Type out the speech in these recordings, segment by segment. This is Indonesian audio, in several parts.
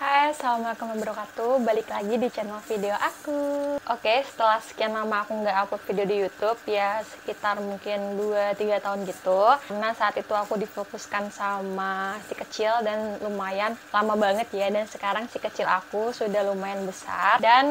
Hai, assalamualaikum warahmatullahi wabarakatuh. Balik lagi di channel video aku. Oke, setelah sekian lama aku nggak upload video di YouTube, ya sekitar mungkin 2-3 tahun gitu. Karena saat itu aku difokuskan sama si kecil dan lumayan lama banget ya. Dan sekarang si kecil aku sudah lumayan besar. Dan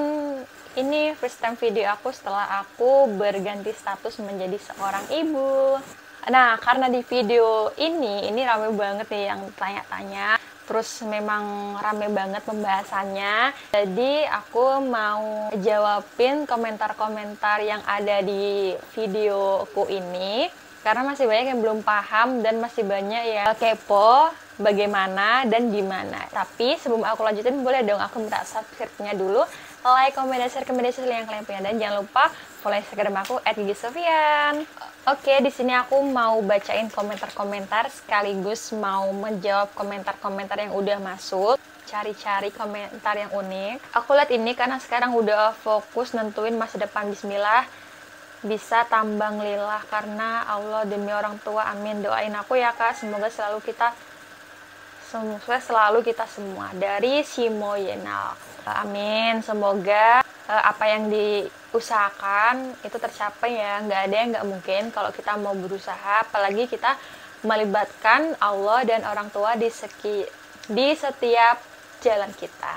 ini first time video aku setelah aku berganti status menjadi seorang ibu. Nah, karena di video ini rame banget nih yang tanya-tanya. Terus memang rame banget pembahasannya. Jadi aku mau jawabin komentar-komentar yang ada di videoku ini. Karena masih banyak yang belum paham dan masih banyak yang kepo bagaimana dan gimana. Tapi sebelum aku lanjutin, boleh dong aku minta subscribe-nya dulu, like, komen, dan share ke media sosial yang kalian punya, dan jangan lupa follow Instagram aku @gigisofian. Oke, di sini aku mau bacain komentar-komentar sekaligus mau menjawab komentar-komentar yang udah masuk. Cari-cari komentar yang unik. Aku lihat ini karena sekarang udah fokus nentuin masa depan. Bismillah, bisa tambang lillah karena Allah demi orang tua, amin. Doain aku ya kak, semoga selalu kita semua. Dari Simoyenal, amin. Semoga apa yang diusahakan itu tercapai ya. Nggak ada yang nggak mungkin kalau kita mau berusaha, apalagi kita melibatkan Allah dan orang tua di setiap jalan kita.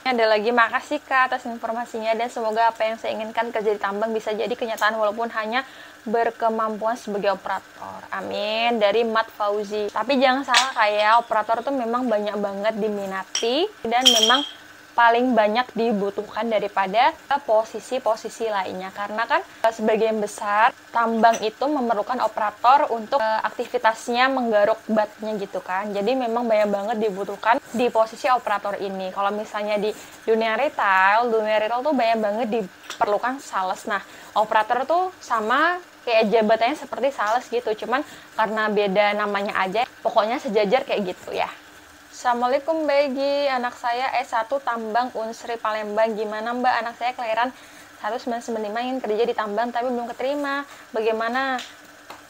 Ada lagi, makasih kak atas informasinya, dan semoga apa yang saya inginkan kerja di tambang bisa jadi kenyataan walaupun hanya berkemampuan sebagai operator, amin. Dari Mat Fauzi. Tapi jangan salah, kayak operator tuh memang banyak banget diminati dan memang paling banyak dibutuhkan daripada posisi-posisi lainnya, karena kan sebagian besar tambang itu memerlukan operator untuk aktivitasnya menggaruk batnya gitu kan. Jadi memang banyak banget dibutuhkan di posisi operator ini. Kalau misalnya di dunia retail tuh banyak banget diperlukan sales. Nah, operator tuh sama kayak jabatannya seperti sales gitu, cuman karena beda namanya aja, pokoknya sejajar kayak gitu ya. Assalamualaikum Mbak Egi, anak saya S1 tambang Unsri Palembang. Gimana Mbak, anak saya kelahiran 1995 ingin kerja di tambang tapi belum keterima. Bagaimana?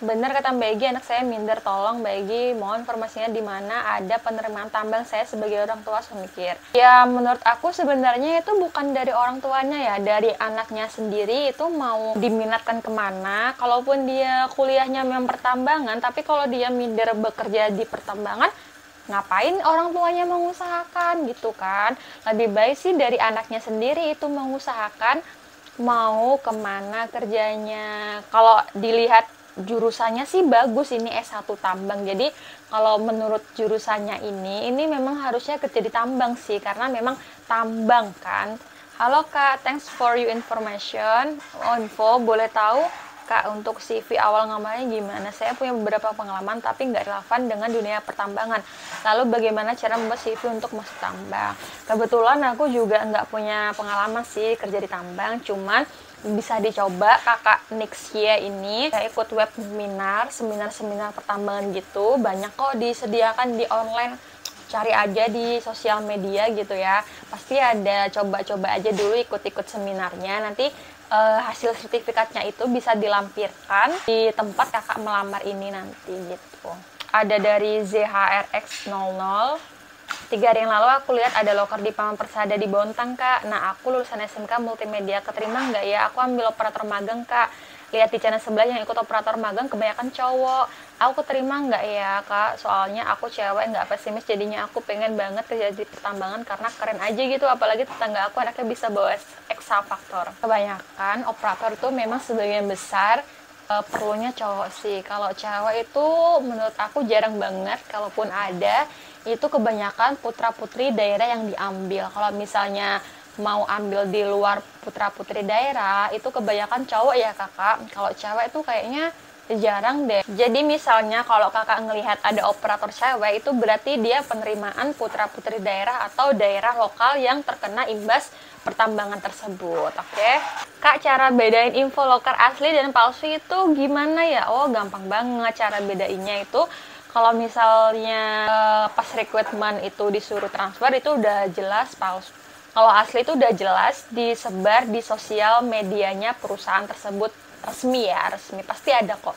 Bener kata Mbak Egi, anak saya minder. Tolong Mbak Egi, mohon informasinya di mana ada penerimaan tambang. Saya sebagai orang tua semikir. Ya menurut aku sebenarnya itu bukan dari orang tuanya ya, dari anaknya sendiri itu mau diminatkan kemana. Kalaupun dia kuliahnya memang pertambangan, tapi kalau dia minder bekerja di pertambangan, ngapain orang tuanya mengusahakan gitu kan. Lebih baik sih dari anaknya sendiri itu mengusahakan mau kemana kerjanya. Kalau dilihat jurusannya sih bagus, ini S1 tambang. Jadi kalau menurut jurusannya ini memang harusnya kerja di tambang sih, karena memang tambang kan. Halo kak, thanks for your information. Info, boleh tahu kak untuk CV awal ngamalnya gimana? Saya punya beberapa pengalaman tapi nggak relevan dengan dunia pertambangan. Lalu bagaimana cara membuat CV untuk masuk tambang? Kebetulan aku juga nggak punya pengalaman sih kerja di tambang, cuman bisa dicoba kakak Nixia ini. Saya ikut webinar, seminar pertambangan gitu, banyak kok disediakan di online. Cari aja di sosial media gitu ya, pasti ada. Coba-coba aja dulu, ikut-ikut seminarnya, nanti hasil sertifikatnya itu bisa dilampirkan di tempat kakak melamar ini nanti gitu. Ada dari ZHRX00. 3 hari yang lalu aku lihat ada loker di Paman Persada di Bontang kak. Nah aku lulusan SMK multimedia, keterima nggak ya? Aku ambil operator magang kak. Lihat di channel sebelah yang ikut operator magang kebanyakan cowok. Aku keterima nggak ya kak? Soalnya aku cewek, nggak pesimis, jadinya aku pengen banget kerja di pertambangan karena keren aja gitu. Apalagi tetangga aku anaknya bisa bawa X-Factor. Kebanyakan operator itu memang sebagian besar perlunya cowok sih. Kalau cewek itu menurut aku jarang banget. Kalaupun ada, itu kebanyakan putra-putri daerah yang diambil. Kalau misalnya mau ambil di luar putra-putri daerah, itu kebanyakan cowok ya kakak. Kalau cewek itu kayaknya jarang deh. Jadi misalnya kalau kakak ngelihat ada operator cewek, itu berarti dia penerimaan putra-putri daerah atau daerah lokal yang terkena imbas pertambangan tersebut. Oke kak, cara bedain info loker asli dan palsu itu gimana ya? Oh gampang banget cara bedainnya itu. Kalau misalnya pas rekrutmen itu disuruh transfer, itu udah jelas palsu. Kalau asli itu udah jelas disebar di sosial medianya perusahaan tersebut, resmi ya, resmi, pasti ada kok.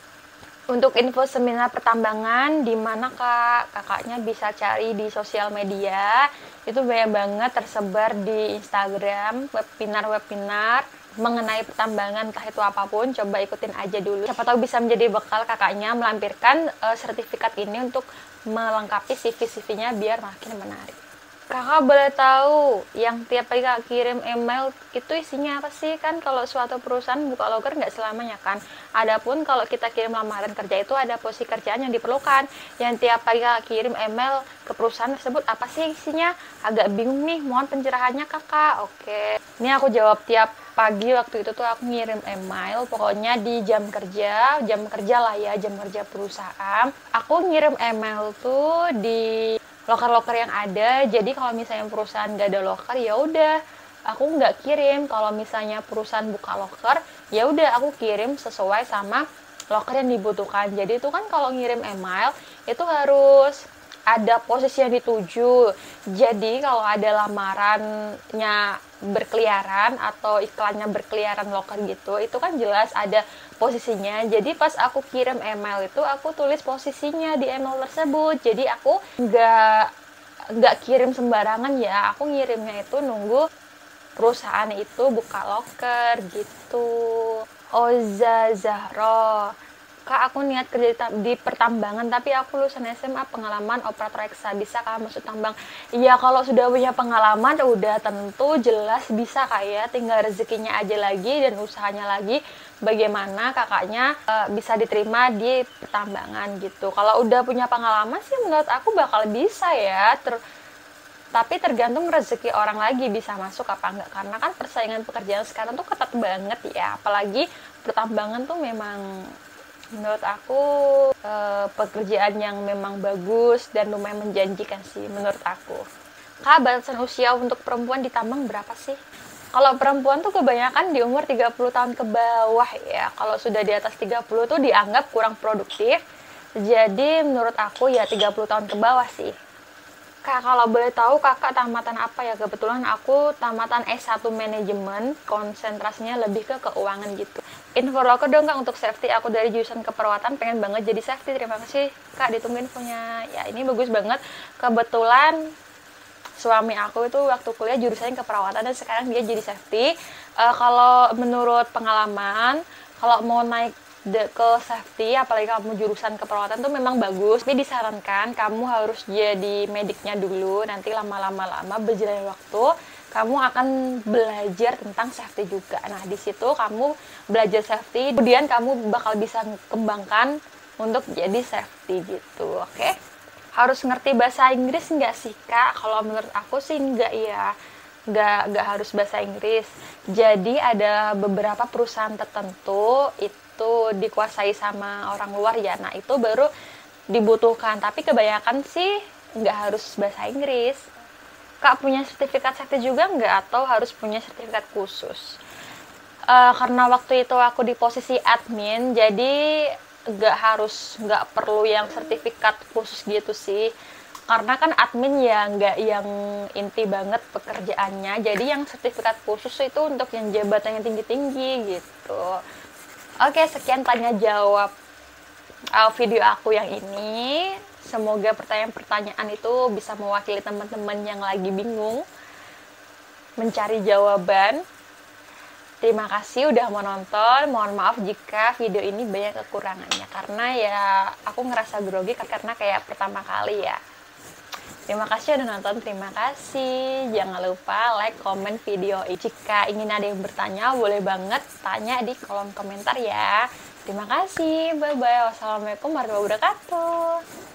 Untuk info seminar pertambangan di mana Kak? Kakaknya bisa cari di sosial media. Itu banyak banget tersebar di Instagram, webinar-webinar mengenai pertambangan, entah itu apapun. Coba ikutin aja dulu. Siapa tahu bisa menjadi bekal kakaknya melampirkan sertifikat ini untuk melengkapi CV-CV-nya biar makin menarik. Kakak boleh tahu yang tiap kali kakak kirim email itu isinya apa sih? Kan kalau suatu perusahaan buka loker nggak selamanya kan. Adapun kalau kita kirim lamaran kerja itu ada posisi kerjaan yang diperlukan. Yang tiap kali kakak kirim email ke perusahaan tersebut apa sih isinya? Agak bingung nih, mohon pencerahannya kakak. Oke, ini aku jawab tiap pagi waktu itu tuh aku ngirim email. Pokoknya di jam kerja lah ya, jam kerja perusahaan. Aku ngirim email tuh di loker-loker yang ada. Jadi kalau misalnya perusahaan nggak ada loker, ya udah aku nggak kirim. Kalau misalnya perusahaan buka loker, ya udah aku kirim sesuai sama loker yang dibutuhkan. Jadi itu kan kalau ngirim email itu harus ada posisi yang dituju. Jadi kalau ada lamarannya berkeliaran atau iklannya berkeliaran loker gitu, itu kan jelas ada posisinya. Jadi pas aku kirim email itu aku tulis posisinya di email tersebut. Jadi aku nggak kirim sembarangan ya. Aku ngirimnya itu nunggu perusahaan itu buka loker gitu. Oza Zahro, Kak, aku niat kerja di pertambangan, tapi aku lulusan SMA, pengalaman operator eksa, bisa Kak masuk tambang? Iya, kalau sudah punya pengalaman, udah tentu jelas bisa Kak ya, tinggal rezekinya aja lagi dan usahanya lagi, bagaimana kakaknya bisa diterima di pertambangan gitu. Kalau udah punya pengalaman sih menurut aku bakal bisa ya, tapi tergantung rezeki orang lagi bisa masuk apa enggak, karena kan persaingan pekerjaan sekarang tuh ketat banget ya, apalagi pertambangan tuh memang menurut aku pekerjaan yang memang bagus dan lumayan menjanjikan sih menurut aku. Kak, batasan usia untuk perempuan di tambang berapa sih? Kalau perempuan tuh kebanyakan di umur 30 tahun ke bawah ya. Kalau sudah di atas 30 tuh dianggap kurang produktif. Jadi menurut aku ya 30 tahun ke bawah sih. Kak, kalau boleh tahu kakak tamatan apa ya? Kebetulan aku tamatan S1 manajemen, konsentrasinya lebih ke keuangan gitu. Info aku dong Kak untuk safety, aku dari jurusan keperawatan pengen banget jadi safety. Terima kasih Kak, ditunggu infonya. Ya ini bagus banget. Kebetulan suami aku itu waktu kuliah jurusannya keperawatan dan sekarang dia jadi safety. Kalau menurut pengalaman, kalau mau naik ke safety, apalagi kamu jurusan keperawatan tuh memang bagus, tapi disarankan kamu harus jadi mediknya dulu. Nanti lama-lama berjalan waktu kamu akan belajar tentang safety juga. Nah di situ kamu belajar safety, kemudian kamu bakal bisa kembangkan untuk jadi safety gitu. Oke, harus ngerti bahasa Inggris nggak sih Kak? Kalau menurut aku sih nggak ya, nggak harus bahasa Inggris. Jadi ada beberapa perusahaan tertentu itu dikuasai sama orang luar ya, nah itu baru dibutuhkan, tapi kebanyakan sih nggak harus bahasa Inggris. Kak, punya sertifikat safety juga nggak atau harus punya sertifikat khusus? Karena waktu itu aku di posisi admin, jadi nggak perlu yang sertifikat khusus gitu sih, karena kan admin ya nggak yang inti banget pekerjaannya. Jadi yang sertifikat khusus itu untuk yang jabatan yang tinggi-tinggi gitu. Oke, sekian tanya jawab video aku yang ini. Semoga pertanyaan-pertanyaan itu bisa mewakili teman-teman yang lagi bingung mencari jawaban. Terima kasih udah menonton. Mohon maaf jika video ini banyak kekurangannya, karena ya aku ngerasa grogi karena kayak pertama kali ya. Terima kasih udah nonton, terima kasih. Jangan lupa like, komen video ini. Jika ingin ada yang bertanya, boleh banget tanya di kolom komentar ya. Terima kasih, bye-bye. Wassalamualaikum warahmatullahi wabarakatuh.